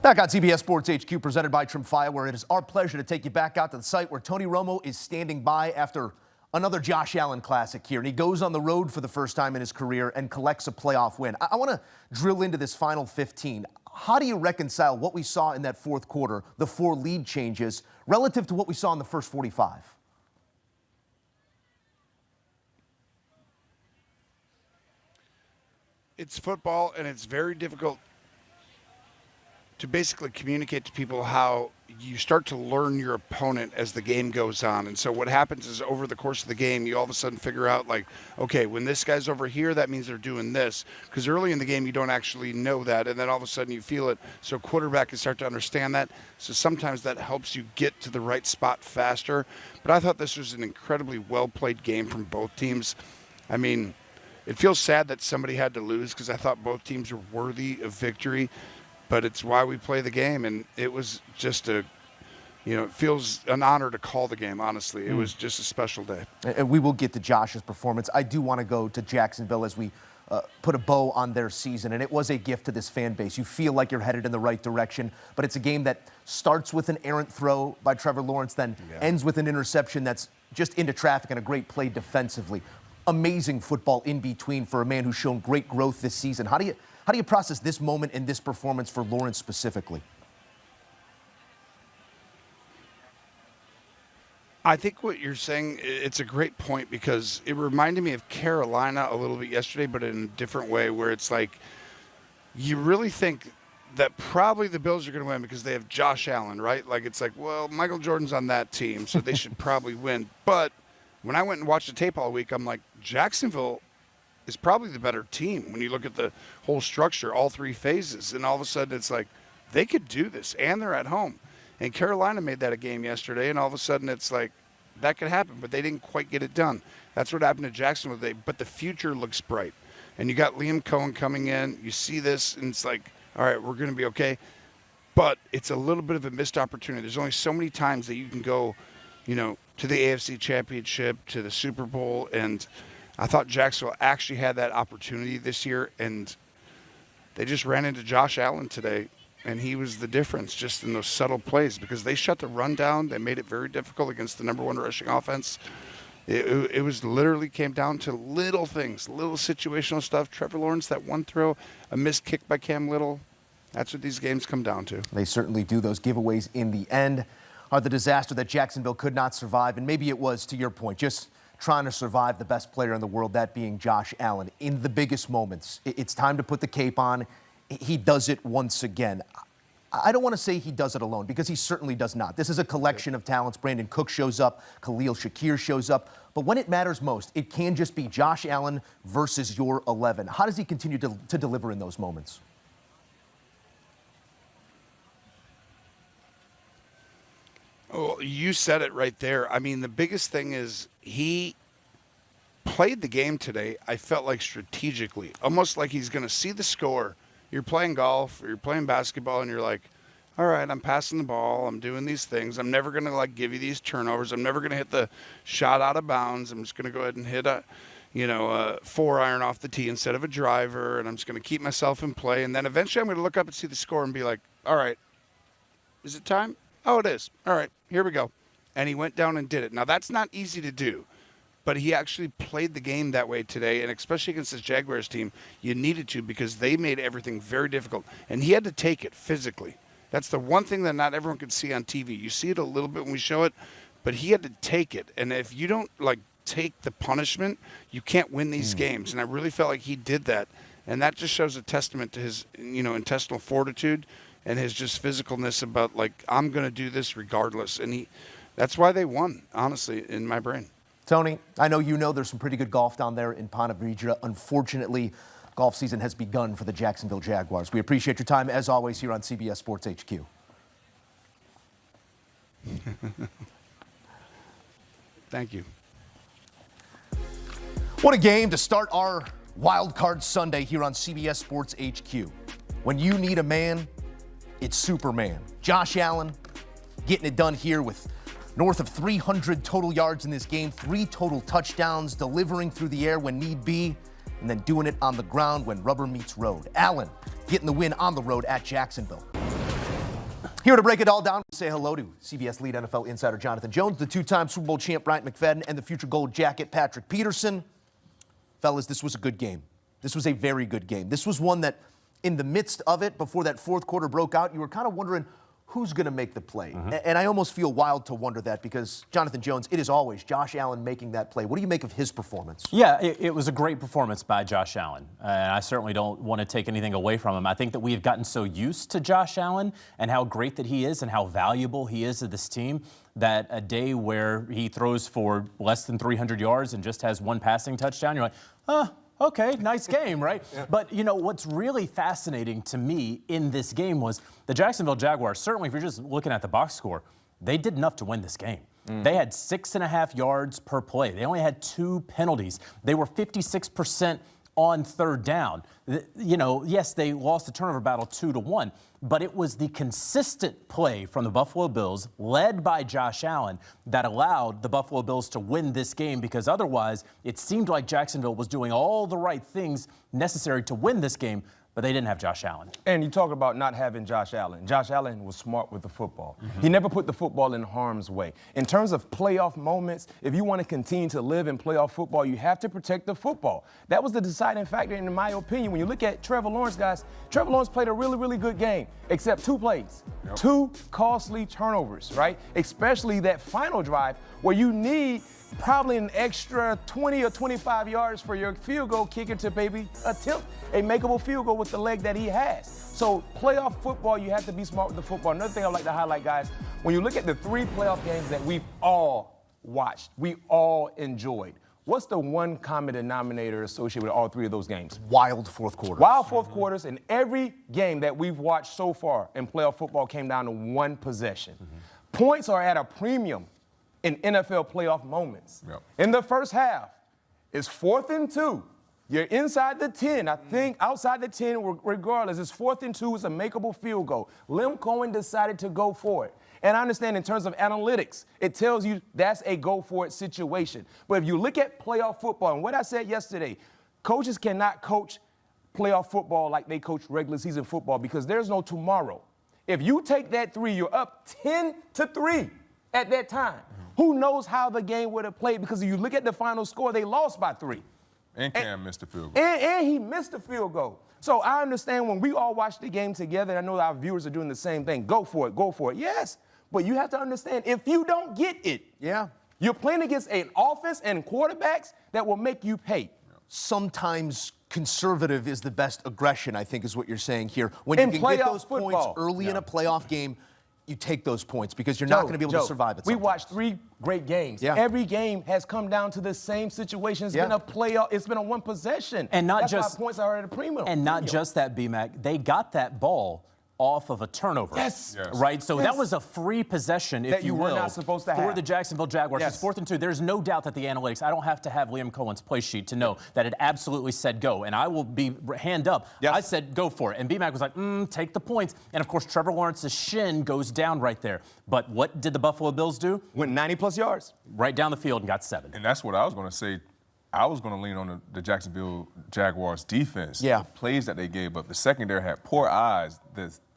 Back on CBS Sports HQ, presented by Trimfire, where it is our pleasure to take you back out to the site where Tony Romo is standing by after another Josh Allen classic here. And he goes on the road for the first time in his career and collects a playoff win. I want to drill into this final 15. How do you reconcile what we saw in that fourth quarter, the 4 lead changes, relative to what we saw in the first 45? It's football, and it's very difficult to basically communicate to people how you start to learn your opponent as the game goes on. And so what happens is over the course of the game, you all of a sudden figure out, like, okay, when this guy's over here, that means they're doing this. Because early in the game, you don't actually know that, and then all of a sudden you feel it. So quarterback can start to understand that. So sometimes that helps you get to the right spot faster. But I thought this was an incredibly well-played game from both teams. I mean, it feels sad that somebody had to lose because I thought both teams were worthy of victory. But it's why we play the game, and it was just it feels an honor to call the game, honestly. It was just a special day. And we will get to Josh's performance. I do want to go to Jacksonville as we put a bow on their season, and it was a gift to this fan base. You feel like you're headed in the right direction, but it's a game that starts with an errant throw by Trevor Lawrence, then ends with an interception that's just into traffic and a great play defensively. Amazing football in between for a man who's shown great growth this season. How do you process this moment and this performance for Lawrence specifically? I think what you're saying, it's a great point because it reminded me of Carolina a little bit yesterday, but in a different way, where it's like you really think that probably the Bills are going to win because they have Josh Allen, right? Like it's like, well, Michael Jordan's on that team, so they should probably win. But when I went and watched the tape all week, I'm like, Jacksonville is probably the better team when you look at the whole structure, all 3 phases. And all of a sudden it's like they could do this, and they're at home. And Carolina made that a game yesterday, and all of a sudden it's like that could happen, but they didn't quite get it done. That's what happened to Jacksonville today, but the future looks bright. And you got Liam Cohen coming in. You see this, and it's like, all right, we're going to be okay. But it's a little bit of a missed opportunity. There's only so many times that you can go, to the AFC Championship, to the Super Bowl, and I thought Jacksonville actually had that opportunity this year, and they just ran into Josh Allen today, and he was the difference just in those subtle plays because they shut the run down. They made it very difficult against the number 1 rushing offense. It was literally came down to little things, little situational stuff. Trevor Lawrence, that one throw, a missed kick by Cam Little. That's what these games come down to. They certainly do. Those giveaways in the end are the disaster that Jacksonville could not survive, and maybe it was, to your point, just trying to survive the best player in the world, that being Josh Allen. In the biggest moments, it's time to put the cape on. He does it once again. I don't want to say he does it alone, because he certainly does not. This is a collection of talents. Brandon Cook shows up. Khalil Shakir shows up. But when it matters most, it can just be Josh Allen versus your 11. How does he continue to deliver in those moments? Oh, you said it right there. I mean, the biggest thing is he played the game today, I felt like strategically, almost like he's going to see the score. You're playing golf or you're playing basketball and you're like, all right, I'm passing the ball. I'm doing these things. I'm never going to give you these turnovers. I'm never going to hit the shot out of bounds. I'm just going to go ahead and hit a 4-iron off the tee instead of a driver. And I'm just going to keep myself in play. And then eventually I'm going to look up and see the score and be like, all right, is it time? Oh, it is. All right, here we go. And he went down and did it. Now, that's not easy to do, but he actually played the game that way today, and especially against this Jaguars team, you needed to because they made everything very difficult. And he had to take it physically. That's the one thing that not everyone can see on TV. You see it a little bit when we show it, but he had to take it. And if you don't, take the punishment, you can't win these games. And I really felt like he did that. And that just shows a testament to his, intestinal fortitude and his just physicalness about, I'm going to do this regardless. And that's why they won, honestly, in my brain. Tony, I know there's some pretty good golf down there in Ponte Vedra. Unfortunately, golf season has begun for the Jacksonville Jaguars. We appreciate your time, as always, here on CBS Sports HQ. Thank you. What a game to start our Wild Card Sunday here on CBS Sports HQ. When you need a man, it's Superman. Josh Allen getting it done here with north of 300 total yards in this game, 3 total touchdowns, delivering through the air when need be, and then doing it on the ground when rubber meets road. Allen getting the win on the road at Jacksonville. Here to break it all down, we say hello to CBS lead NFL insider Jonathan Jones, the two-time Super Bowl champ Bryant McFadden, and the future gold jacket Patrick Peterson. Fellas, this was a good game. This was a very good game. This was one that, in the midst of it, before that fourth quarter broke out, you were kind of wondering who's going to make the play. And I almost feel wild to wonder that because, Jonathan Jones, it is always Josh Allen making that play. What do you make of his performance? Yeah, it was a great performance by Josh Allen. And I certainly don't want to take anything away from him. I think that we have gotten so used to Josh Allen and how great that he is and how valuable he is to this team that a day where he throws for less than 300 yards and just has one passing touchdown, you're like, okay, nice game, right? Yeah. But, you know, what's really fascinating to me in this game was the Jacksonville Jaguars, certainly if you're just looking at the box score, they did enough to win this game. They had 6.5 yards per play. They only had 2 penalties. They were 56% on third down. You know, yes, they lost the turnover battle 2-1, but it was the consistent play from the Buffalo Bills, led by Josh Allen, that allowed the Buffalo Bills to win this game, because otherwise it seemed like Jacksonville was doing all the right things necessary to win this game, but they didn't have Josh Allen. And you talk about not having Josh Allen. Josh Allen was smart with the football. He never put the football in harm's way. In terms of playoff moments, if you want to continue to live in playoff football, you have to protect the football. That was the deciding factor, in my opinion. When you look at Trevor Lawrence, guys, Trevor Lawrence played a really, really good game, except 2 plays. 2 costly turnovers, right? Especially that final drive where you need probably an extra 20 or 25 yards for your field goal kicker to maybe attempt a makeable field goal with the leg that he has. So playoff football, you have to be smart with the football. Another thing I'd like to highlight, guys, when you look at the 3 playoff games that we've all watched, we all enjoyed, what's the one common denominator associated with all 3 of those games? Wild fourth quarters. Wild fourth quarters, and every game that we've watched so far in playoff football came down to 1 possession. Points are at a premium in NFL playoff moments. In the first half, it's 4th and 2. You're inside the 10. I think outside the 10, regardless, it's 4th and 2. It's a makeable field goal. Lim Cohen decided to go for it. And I understand in terms of analytics, it tells you that's a go-for-it situation. But if you look at playoff football, and what I said yesterday, coaches cannot coach playoff football like they coach regular season football, because there's no tomorrow. If you take that 3, you're up 10-3 at that time. Who knows how the game would have played? Because if you look at the final score, they lost by 3. And Cam missed the field goal. And he missed the field goal. So I understand when we all watch the game together, and I know our viewers are doing the same thing. Go for it. Yes, but you have to understand, if you don't get it, you're playing against an offense and quarterbacks that will make you pay. Sometimes conservative is the best aggression, I think is what you're saying here. When you can get those points early in a playoff game, you take those points because you're not going to be able to survive it. We watched 3 great games. Every game has come down to the same situation. It's been a playoff. It's been a 1 possession. And not That's just why points are at a premium. And not just that, B-Mac. They got that ball off of a turnover. Right? So that was a free possession, if you will, were not supposed to for have. the Jacksonville Jaguars. It's 4th and 2. There's no doubt that the analytics, I don't have to have Liam Cohen's play sheet to know that it absolutely said go. And I will be hand up. I said go for it. And B-Mac was like, take the points. And, of course, Trevor Lawrence's shin goes down right there. But what did the Buffalo Bills do? Went 90-plus yards. Right down the field and got 7. And that's what I was going to say. I was going to lean on the Jacksonville Jaguars defense. The plays that they gave up. The secondary had poor eyes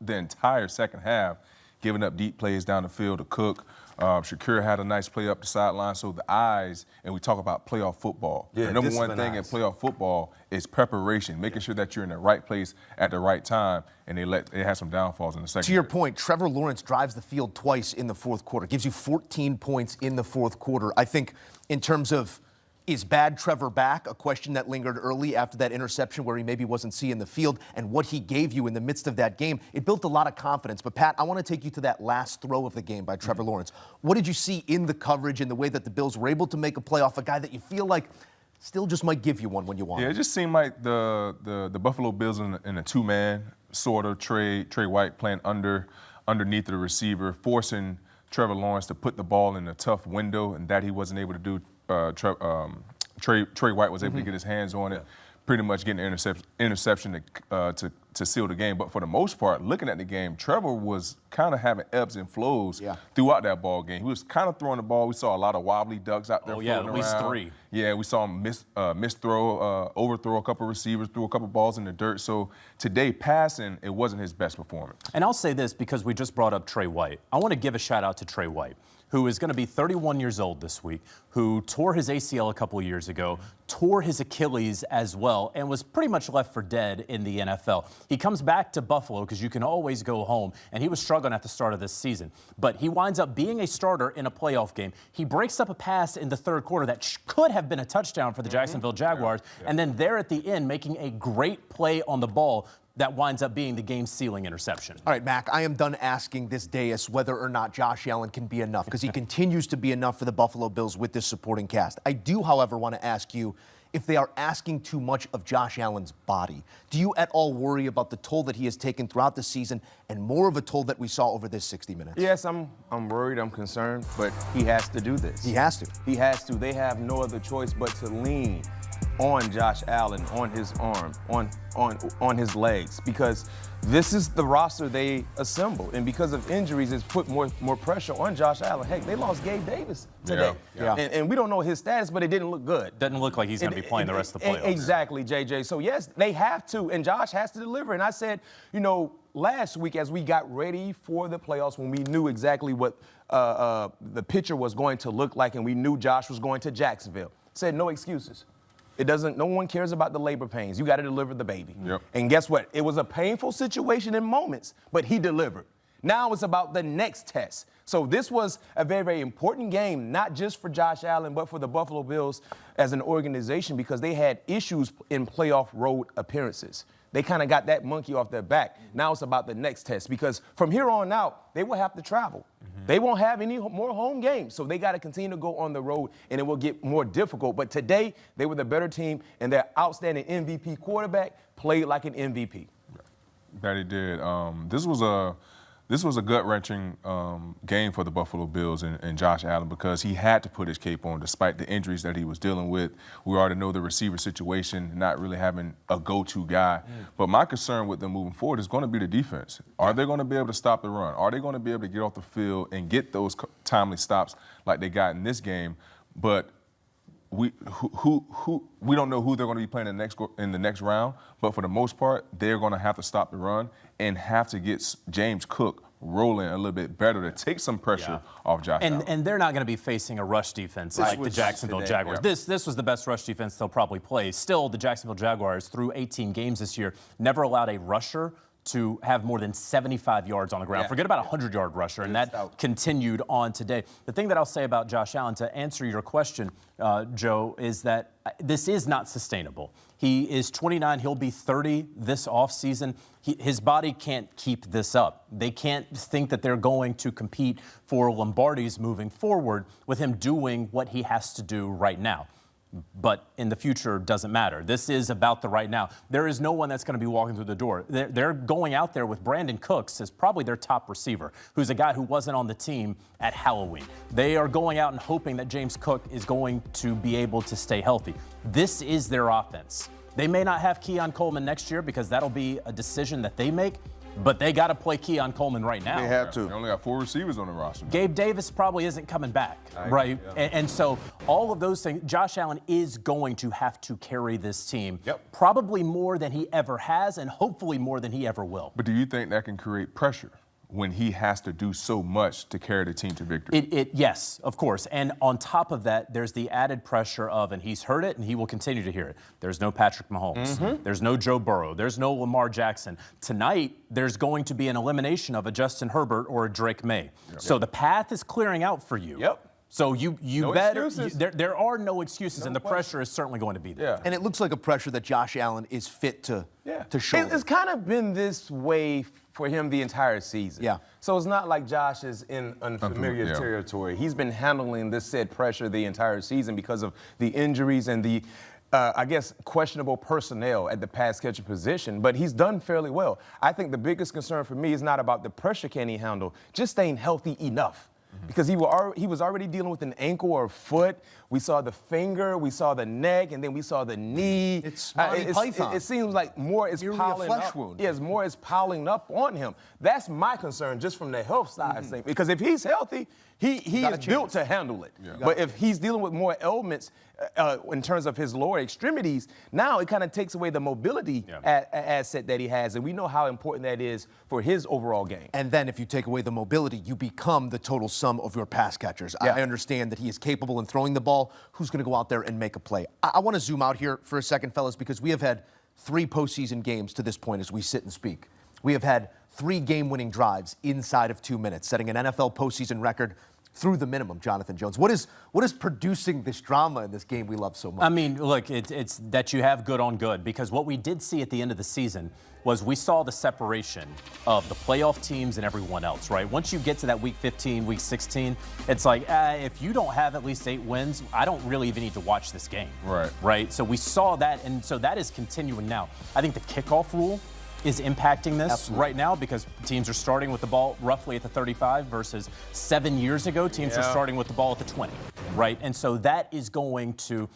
the entire second half, giving up deep plays down the field to Cook. Shakir had a nice play up the sideline. So the eyes, and we talk about playoff football. The number one thing in playoff football is preparation, making sure that you're in the right place at the right time, and they had some downfalls in the second. To your point, Trevor Lawrence drives the field twice in the fourth quarter, gives you 14 points in the fourth quarter. I think in terms of, is bad Trevor back? A question that lingered early after that interception where he maybe wasn't seeing the field, and what he gave you in the midst of that game. It built a lot of confidence. But, Pat, I want to take you to that last throw of the game by Trevor Lawrence. What did you see in the coverage and the way that the Bills were able to make a play off a guy that you feel like still just might give you one when you want it? It just seemed like the Buffalo Bills in a 2-man sort of, Trey White playing underneath the receiver, forcing Trevor Lawrence to put the ball in a tough window, and that he wasn't able to do. Trey White was able to get his hands on it, pretty much getting an interception to to seal the game. But for the most part, looking at the game, Trevor was kind of having ebbs and flows throughout that ball game. He was kind of throwing the ball. We saw a lot of wobbly ducks out there. Oh, yeah, floating at least around. 3. Yeah, we saw him overthrow a couple receivers, threw a couple balls in the dirt. So today, passing, it wasn't his best performance. And I'll say this because we just brought up Trey White. I want to give a shout out to Trey White, who is going to be 31 years old this week, who tore his ACL a couple of years ago, tore his Achilles as well, and was pretty much left for dead in the NFL. He comes back to Buffalo because you can always go home, and he was struggling at the start of this season. But he winds up being a starter in a playoff game. He breaks up a pass in the third quarter that could have been a touchdown for the Jacksonville Jaguars, and then there at the end making a great play on the ball that winds up being the game-sealing interception. All right, Mac, I am done asking this dais whether or not Josh Allen can be enough, because he continues to be enough for the Buffalo Bills with this supporting cast. I do, however, want to ask you if they are asking too much of Josh Allen's body. Do you at all worry about the toll that he has taken throughout the season and more of a toll that we saw over this 60 minutes? Yes, I'm worried, I'm concerned, but he has to do this. He has to. He has to. They have no other choice but to lean on Josh Allen, on his arm, on his legs, because this is the roster they assembled, and because of injuries, it's put more pressure on Josh Allen. Heck, they lost Gabe Davis today, and we don't know his status, but it didn't look good. Doesn't look like he's going to be playing the rest of the playoffs. Exactly, JJ. So yes, they have to, and Josh has to deliver. And I said, last week as we got ready for the playoffs, when we knew exactly what the picture was going to look like, and we knew Josh was going to Jacksonville, said no excuses. No one cares about the labor pains. You got to deliver the baby. Yep. And guess what? It was a painful situation in moments, but he delivered. Now it's about the next test. So this was a very, very important game, not just for Josh Allen, but for the Buffalo Bills as an organization, because they had issues in playoff road appearances. They kind of got that monkey off their back. Now it's about the next test, because from here on out, they will have to travel. They won't have any more home games, so they got to continue to go on the road, and it will get more difficult. But today, they were the better team, and their outstanding MVP quarterback played like an MVP. That he did. This was a gut-wrenching game for the Buffalo Bills and Josh Allen, because he had to put his cape on despite the injuries that he was dealing with. We already know the receiver situation, not really having a go-to guy. But my concern with them moving forward is going to be the defense. Are they going to be able to stop the run? Are they going to be able to get off the field and get those timely stops like they got in this game? But we don't know who they're going to be playing in the next round, but for the most part, they're going to have to stop the run and have to get James Cook rolling a little bit better to take some pressure off Josh Allen. And they're not going to be facing a rush defense like the Jacksonville Jaguars. This was the best rush defense they'll probably play. Still, the Jacksonville Jaguars, through 18 games this year, never allowed a rusher to have more than 75 yards on the ground. Forget about a 100-yard rusher, and that continued on today. The thing that I'll say about Josh Allen, to answer your question, Joe, is that this is not sustainable. He is 29. He'll be 30 this offseason. His body can't keep this up. They can't think that they're going to compete for Lombardis moving forward with him doing what he has to do right now. But in the future, doesn't matter. This is about the right now. There is no one that's going to be walking through the door. They're going out there with Brandon Cooks as probably their top receiver, who's a guy who wasn't on the team at Halloween. They are going out and hoping that James Cook is going to be able to stay healthy. This is their offense. They may not have Keon Coleman next year because that'll be a decision that they make, but they got to play Keon Coleman right now. They have to. They only got 4 receivers on the roster. Gabe Davis probably isn't coming back, right? And so all of those things, Josh Allen is going to have to carry this team, probably more than he ever has and hopefully more than he ever will. But do you think that can create pressure when he has to do so much to carry the team to victory? Yes, of course. And on top of that, there's the added pressure of, and he's heard it and he will continue to hear it, there's no Patrick Mahomes. There's no Joe Burrow. There's no Lamar Jackson. Tonight, there's going to be an elimination of a Justin Herbert or a Drake May. So the path is clearing out for you. So you better, there are no excuses, and the pressure is certainly going to be there. And it looks like a pressure that Josh Allen is fit to shoulder. It's kind of been this way for him the entire season. So it's not like Josh is in unfamiliar territory. He's been handling this said pressure the entire season because of the injuries and the I guess, questionable personnel at the pass catcher position, but he's done fairly well. I think the biggest concern for me is not about the pressure can he handle, just staying healthy enough. because he was already dealing with an ankle or foot. We saw the finger, we saw the neck, and then we saw the knee. It's Monty Python. It seems like more is piling up. Wound. Yes, more is piling up on him. That's my concern, just from the health side of things. Because if he's healthy, he is built to handle it. Yeah. But if he's dealing with more ailments in terms of his lower extremities, now it kind of takes away the mobility asset that he has, and we know how important that is for his overall game. And then if you take away the mobility, you become the total sum of your pass catchers. I understand that he is capable in throwing the ball. Who's going to go out there and make a play? I want to zoom out here for a second, fellas, because we have had 3 postseason games to this point as we sit and speak. We have had 3 game-winning drives inside of 2 minutes, setting an NFL postseason record through the minimum. Jonathan Jones, what is producing this drama in this game we love so much? I mean, look, it's that you have good on good, because what we did see at the end of the season was we saw the separation of the playoff teams and everyone else, right? Once you get to that week 15, week 16, it's like, if you don't have at least 8 wins, I don't really even need to watch this game. Right? So we saw that, and so that is continuing now. I think the kickoff rule is impacting this right now, because teams are starting with the ball roughly at the 35 versus 7 years ago, teams are starting with the ball at the 20, right? And so that is going to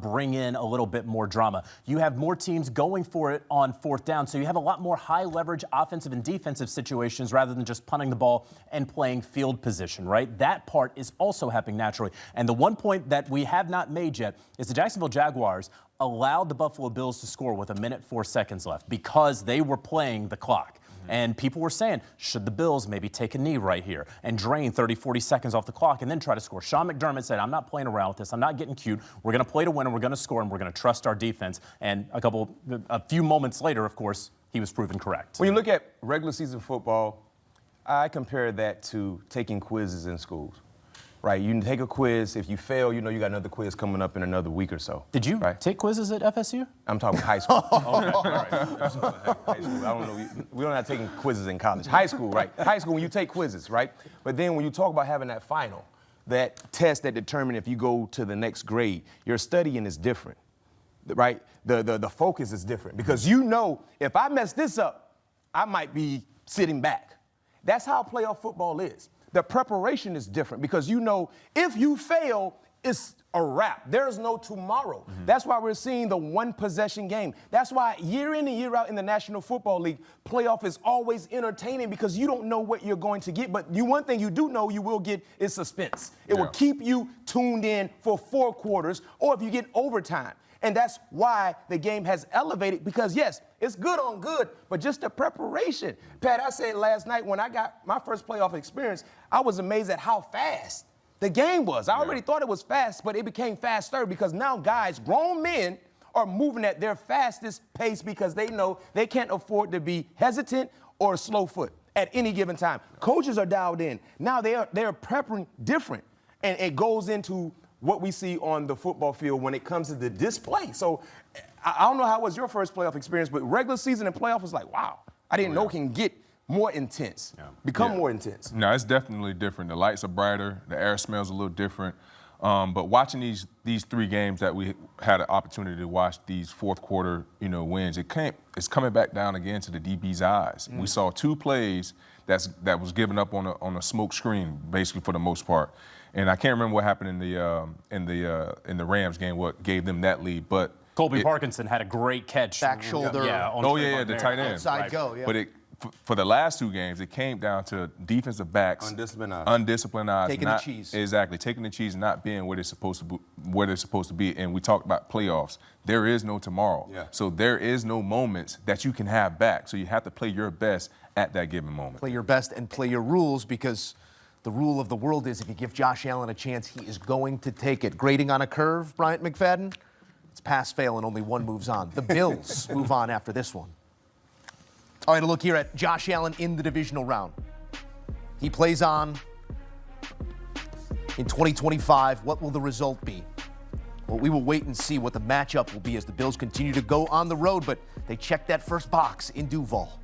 bring in a little bit more drama. You have more teams going for it on 4th down, so you have a lot more high leverage offensive and defensive situations rather than just punting the ball and playing field position, right? That part is also happening naturally. And the one point that we have not made yet is the Jacksonville Jaguars allowed the Buffalo Bills to score with 1:04 left because they were playing the clock. And people were saying, should the Bills maybe take a knee right here and drain 30, 40 seconds off the clock and then try to score? Sean McDermott said, I'm not playing around with this. I'm not getting cute. We're going to play to win, and we're going to score, and we're going to trust our defense. And a few moments later, of course, he was proven correct. When you look at regular season football, I compare that to taking quizzes in schools. Right, you can take a quiz. If you fail, you know you got another quiz coming up in another week or so. Did you take quizzes at FSU? I'm talking high school. Okay, all right. High school. I don't know. We don't have taking quizzes in college. High school, right? High school, when you take quizzes, right? But then when you talk about having that final, that test that determines if you go to the next grade, your studying is different, right? The focus is different, because you know if I mess this up, I might be sitting back. That's how playoff football is. The preparation is different, because you know if you fail, it's a wrap. There's no tomorrow. That's why we're seeing the 1-possession game. That's why year in and year out in the National Football League, playoff is always entertaining, because you don't know what you're going to get. But one thing you do know you will get is suspense. It will keep you tuned in for 4 quarters, or if you get overtime. And that's why the game has elevated, because, yes, it's good on good, but just the preparation. Pat, I said last night when I got my first playoff experience, I was amazed at how fast the game was. I already thought it was fast, but it became faster, because now guys, grown men, are moving at their fastest pace, because they know they can't afford to be hesitant or slow foot at any given time. Coaches are dialed in. Now they're prepping different, and it goes into what we see on the football field when it comes to the display. So I don't know how was your first playoff experience, but regular season and playoff was like, wow, I didn't know it can get more intense, become more intense. No, it's definitely different. The lights are brighter, the air smells a little different. But watching these 3 games that we had an opportunity to watch, these 4th quarter, wins, it's coming back down again to the DB's eyes. We saw 2 plays that was given up on a smoke screen, basically, for the most part. And I can't remember what happened in the Rams game, what gave them that lead, but Colby Parkinson had a great catch. Back shoulder. The tight end. Outside go, But for the last 2 games, it came down to defensive backs. Undisciplined eyes. Taking the cheese. Exactly. Taking the cheese and not being where they're supposed to be. And we talked about playoffs. There is no tomorrow. So there is no moments that you can have back. So you have to play your best at that given moment. Play your best and play your rules, because the rule of the world is if you give Josh Allen a chance, he is going to take it. Grading on a curve, Bryant McFadden, it's pass, fail, and only one moves on. The Bills move on after this one. All right, a look here at Josh Allen in the divisional round. He plays on in 2025. What will the result be? Well, we will wait and see what the matchup will be as the Bills continue to go on the road, but they check that first box in Duval.